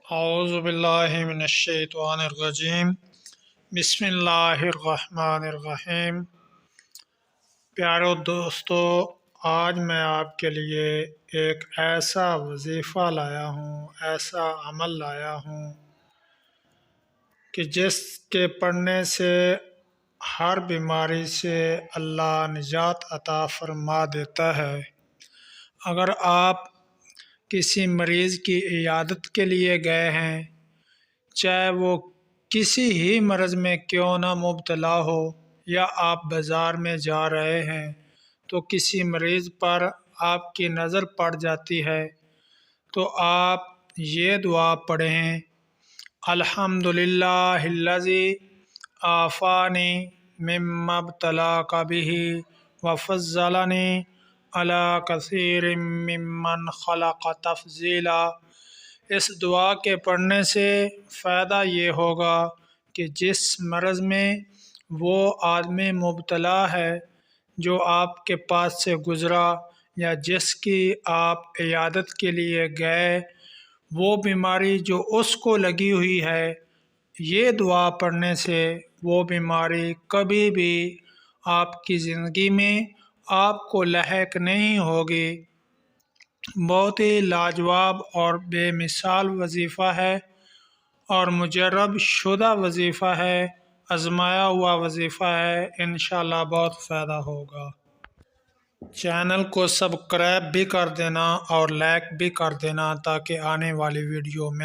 اعوذ باللہ من الشیطان الرجیم بسم اللہ الرحمن الرحیم۔ پیارو دوستو، آج میں آپ کے لیے ایک ایسا وظیفہ لایا ہوں، ایسا عمل لایا ہوں کہ جس کے پڑھنے سے ہر بیماری سے اللہ نجات عطا فرما دیتا ہے۔ اگر آپ کسی مریض کی عیادت کے لیے گئے ہیں، چاہے وہ کسی ہی مرض میں کیوں نہ مبتلا ہو، یا آپ بازار میں جا رہے ہیں تو کسی مریض پر آپ کی نظر پڑ جاتی ہے، تو آپ یہ دعا پڑھیں: الحمدللہ الذی عافانی مما ابتلاک بہ وفضلنی علی کثیر ممن خلق تفضیلا۔ اس دعا کے پڑھنے سے فائدہ یہ ہوگا کہ جس مرض میں وہ آدمی مبتلا ہے جو آپ کے پاس سے گزرا یا جس کی آپ عیادت کے لیے گئے، وہ بیماری جو اس کو لگی ہوئی ہے، یہ دعا پڑھنے سے وہ بیماری کبھی بھی آپ کی زندگی میں آپ کو لاحق نہیں ہوگی۔ بہت ہی لاجواب اور بے مثال وظیفہ ہے اور مجرب شدہ وظیفہ ہے، آزمایا ہوا وظیفہ ہے۔ انشاءاللہ بہت فائدہ ہوگا۔ چینل کو سبسکرائب بھی کر دینا اور لائک بھی کر دینا تاکہ آنے والی ویڈیو میں